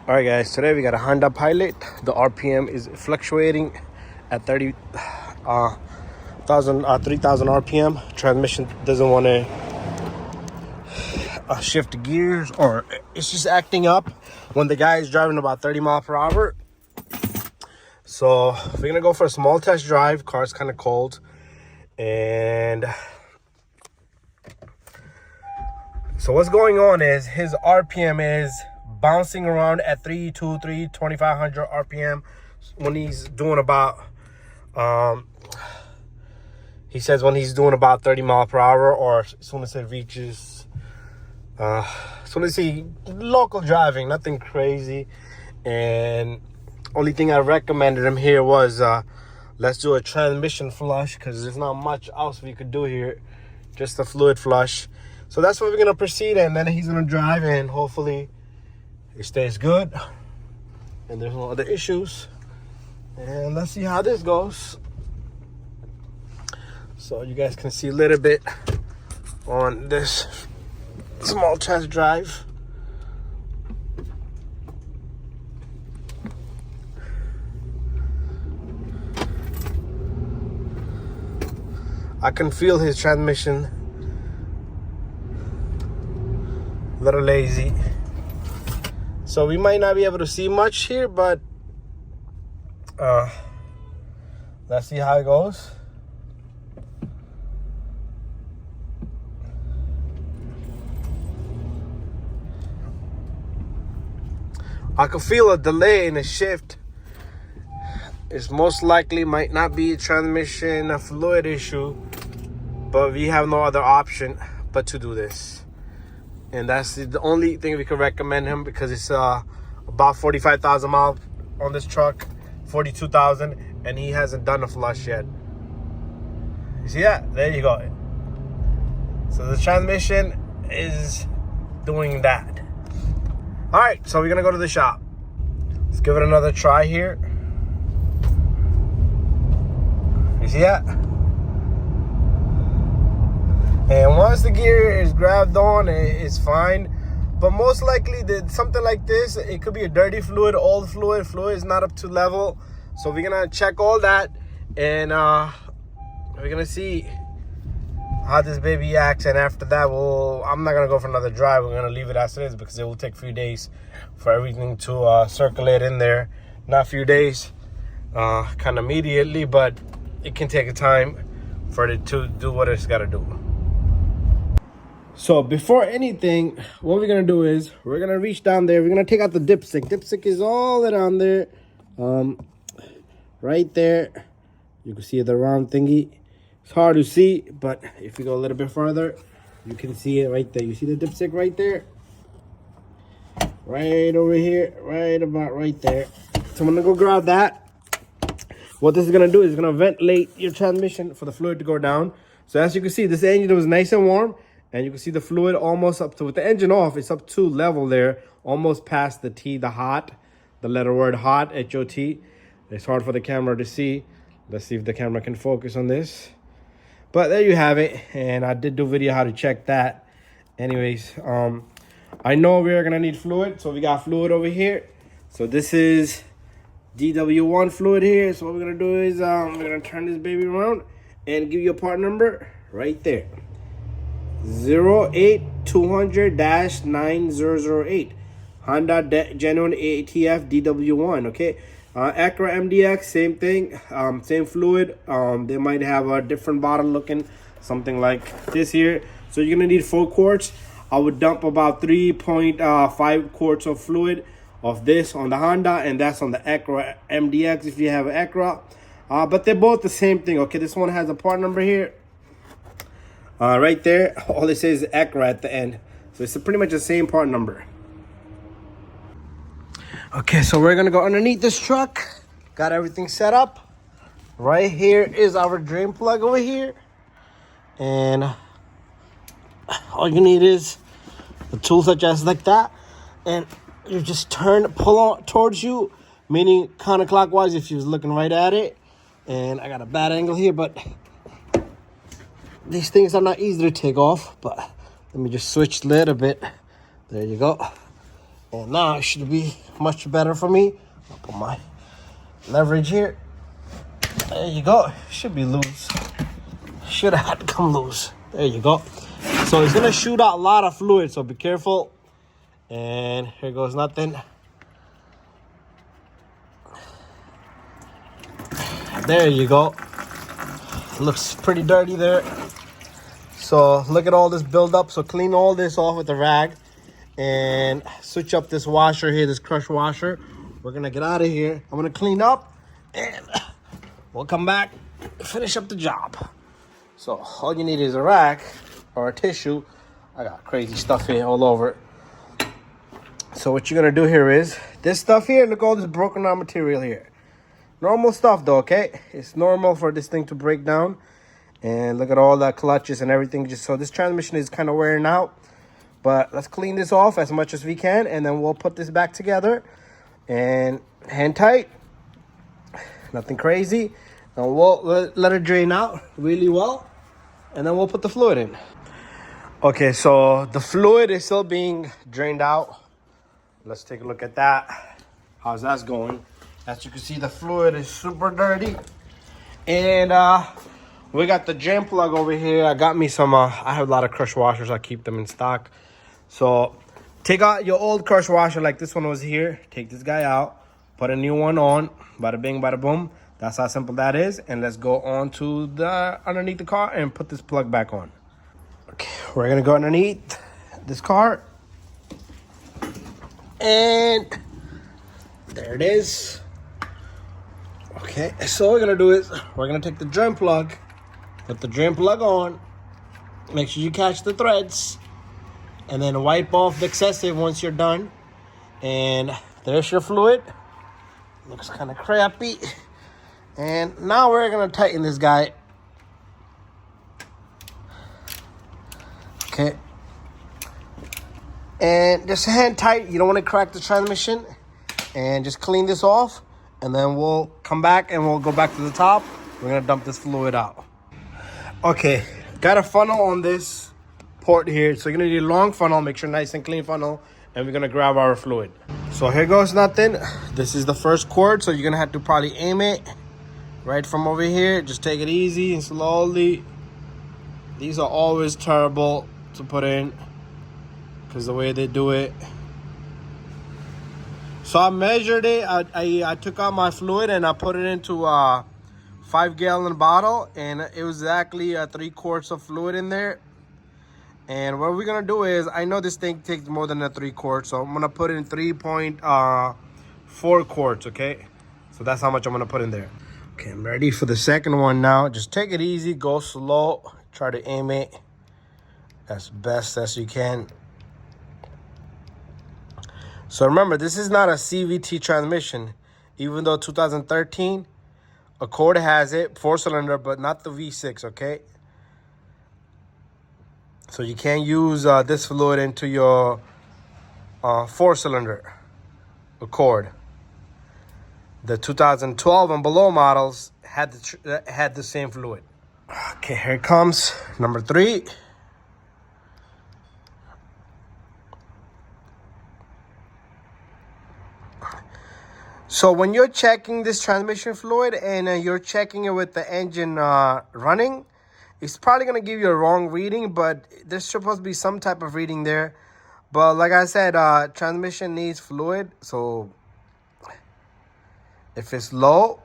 All right, guys. Today we got a Honda Pilot. The RPM is fluctuating at 3,000 RPM. Transmission doesn't want to shift gears, or it's just acting up when the guy is driving about 30 miles per hour. So we're gonna go for a small test drive. Car's kind of cold, and so what's going on is his RPM is bouncing around at 2,500 RPM when he's doing about he says when he's doing about 30 miles per hour, or as soon as it reaches as soon as he local driving, nothing crazy. And only thing I recommended him here was let's do a transmission flush, because there's not much else we could do here, just a fluid flush. So that's what we're gonna proceed, and then he's gonna drive, and hopefully it stays good and there's no other issues. And let's see how this goes. So you guys can see a little bit on this small test drive. I can feel his transmission a little lazy. So we might not be able to see much here, but let's see how it goes. I can feel a delay in the shift. It's most likely might not be a transmission, a fluid issue, but we have no other option but to do this. And that's the only thing we can recommend him, because it's about 45,000 miles on this truck, 42,000, and he hasn't done a flush yet. You see that? There you go. So the transmission is doing that. All right, so we're gonna go to the shop. Let's give it another try here. You see that? And once the gear is grabbed on, it's fine. But most likely, something like this, it could be a dirty fluid, old fluid. Fluid is not up to level. So we're gonna check all that, and we're gonna see how this baby acts. And after that, I'm not gonna go for another drive. We're gonna leave it as it is, because it will take a few days for everything to circulate in there. Not a few days, kind of immediately, but it can take a time for it to do what it's gotta do. So before anything, what we're gonna do is we're gonna reach down there. We're gonna take out the dipstick. Dipstick is all around there, right there. You can see the round thingy. It's hard to see, but if you go a little bit further, you can see it right there. You see the dipstick right there, right over here, right about right there. So I'm gonna go grab that. What this is gonna do is gonna ventilate your transmission for the fluid to go down. So as you can see, this engine was nice and warm. And you can see the fluid almost up to, with the engine off, it's up to level there, almost past the T, the hot, the letter word hot, H-O-T. It's hard for the camera to see. Let's see if the camera can focus on this. But there you have it. And I did do a video how to check that. Anyways, I know we're gonna need fluid. So we got fluid over here. So this is DW1 fluid here. So what we're gonna do is we're gonna turn this baby around and give you a part number right there. 08200-9008 Honda genuine ATF DW1. Okay, Acura MDX, same thing, same fluid. They might have a different bottle looking something like this here. So you're gonna need 4 quarts. I would dump about 3.5 quarts of fluid of this on the Honda, and that's on the Acura MDX if you have an Acura. But they're both the same thing. Okay, this one has a part number here. Right there, all it says is Acura at the end. So it's pretty much the same part number. Okay, so we're gonna go underneath this truck. Got everything set up. Right here is our drain plug over here. And all you need is the tool such as like that. And you just pull on towards you, meaning counterclockwise if you was looking right at it. And I got a bad angle here, but these things are not easy to take off. But let me just switch a little bit. There you go. And now it should be much better for me. I'll put my leverage here. There you go. Should be loose. Should have had to come loose. There you go. So it's gonna shoot out a lot of fluid, so be careful. And here goes nothing. There you go. Looks pretty dirty there. So look at all this buildup. So clean all this off with a rag and switch up this washer here, this crush washer. We're gonna get out of here. I'm gonna clean up and we'll come back and finish up the job. So all you need is a rag or a tissue. I got crazy stuff here all over. So what you're gonna do here is this stuff here, look at all this broken down material here. Normal stuff though, okay? It's normal for this thing to break down. And look at all the clutches and everything. Just so this transmission is kind of wearing out. But let's clean this off as much as we can. And then we'll put this back together. And hand tight. Nothing crazy. And we'll let it drain out really well. And then we'll put the fluid in. Okay, so the fluid is still being drained out. Let's take a look at that. How's that going? As you can see, the fluid is super dirty. And we got the drain plug over here. I got me some, I have a lot of crush washers. I keep them in stock. So take out your old crush washer like this one was here. Take this guy out. Put a new one on. Bada bing, bada boom. That's how simple that is. And let's go on to the underneath the car and put this plug back on. Okay, we're going to go underneath this car. And there it is. Okay, so what we're gonna do is we're gonna take the drain plug, put the drain plug on, make sure you catch the threads, and then wipe off the excessive once you're done. And there's your fluid. Looks kind of crappy. And now we're gonna tighten this guy. Okay. And just hand tight. You don't want to crack the transmission. And just clean this off. And then we'll come back and we'll go back to the top. We're gonna dump this fluid out. Okay, got a funnel on this port here. So you're gonna need a long funnel, make sure nice and clean funnel. And we're gonna grab our fluid. So here goes nothing. This is the first cord, so you're gonna have to probably aim it right from over here. Just take it easy and slowly. These are always terrible to put in because the way they do it. So I measured it. I took out my fluid and I put it into a 5-gallon bottle, and it was exactly 3 quarts of fluid in there. And what we're gonna do is, I know this thing takes more than 3 quarts, so I'm gonna put in 3.4 quarts. Okay, so that's how much I'm gonna put in there. Okay, I'm ready for the second one now. Just take it easy, go slow, try to aim it as best as you can. So remember, this is not a CVT transmission. Even though 2013, Accord has it, 4-cylinder, but not the V6, okay? So you can't use this fluid into your 4-cylinder Accord. The 2012 and below models had the same fluid. Okay, here it comes, number 3. So when you're checking this transmission fluid and you're checking it with the engine running, it's probably going to give you a wrong reading, but there's supposed to be some type of reading there. But like I said, transmission needs fluid. So if it's low,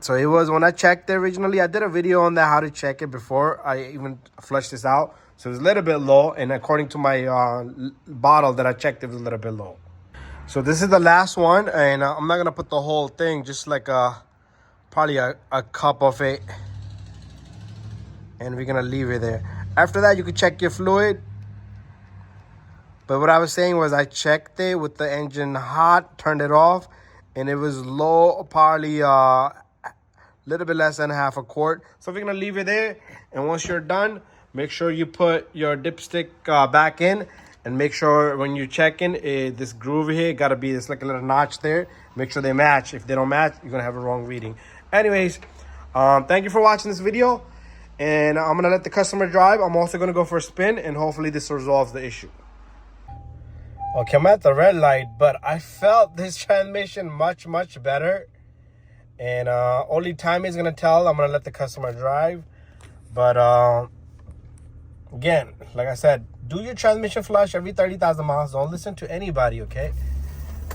so it was when I checked it originally, I did a video on that, how to check it before I even flushed this out. So it's a little bit low, and according to my bottle that I checked, it was a little bit low. So this is the last one, and I'm not gonna put the whole thing, just like probably a cup of it, and we're gonna leave it there. After that, you can check your fluid. But what I was saying was I checked it with the engine hot, turned it off, and it was low, probably a little bit less than half a quart. So we're gonna leave it there, and once you're done, make sure you put your dipstick back in. And make sure when you're checking, this groove here, gotta be, there's like a little notch there. Make sure they match. If they don't match, you're gonna have a wrong reading. Anyways, thank you for watching this video. And I'm gonna let the customer drive. I'm also gonna go for a spin, and hopefully this resolves the issue. Okay, I'm at the red light, but I felt this transmission much better. And only time is gonna tell. I'm gonna let the customer drive. But again, like I said, do your transmission flush every 30,000 miles. Don't listen to anybody, okay?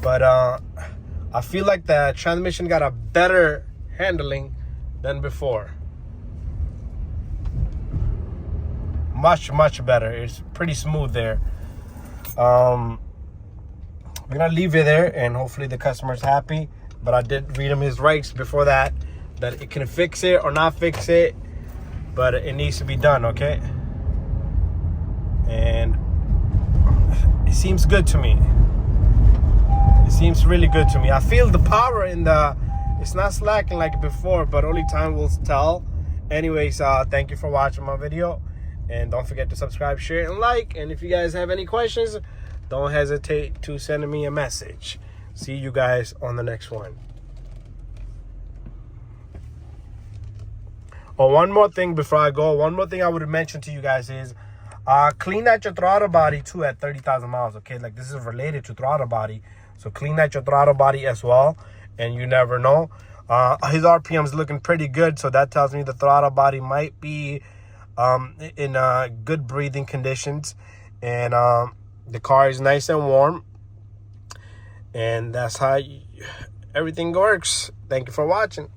But I feel like the transmission got a better handling than before. Much better. It's pretty smooth there. We're gonna leave it there, and hopefully the customer's happy. But I did read him his rights before that it can fix it or not fix it, but it needs to be done, okay? And it seems good to me. It seems really good to me. I feel the power in it's not slacking like before, but only time will tell. Anyways, thank you for watching my video, and don't forget to subscribe, share, and like. And if you guys have any questions, don't hesitate to send me a message. See you guys on the next one. Oh, one more thing before I go. One more thing I would mention to you guys is clean out your throttle body too at 30,000 miles, okay? Like, this is related to throttle body. So clean out your throttle body as well, and you never know. His RPM is looking pretty good, so that tells me the throttle body might be in good breathing conditions. And the car is nice and warm. And that's how everything works. Thank you for watching.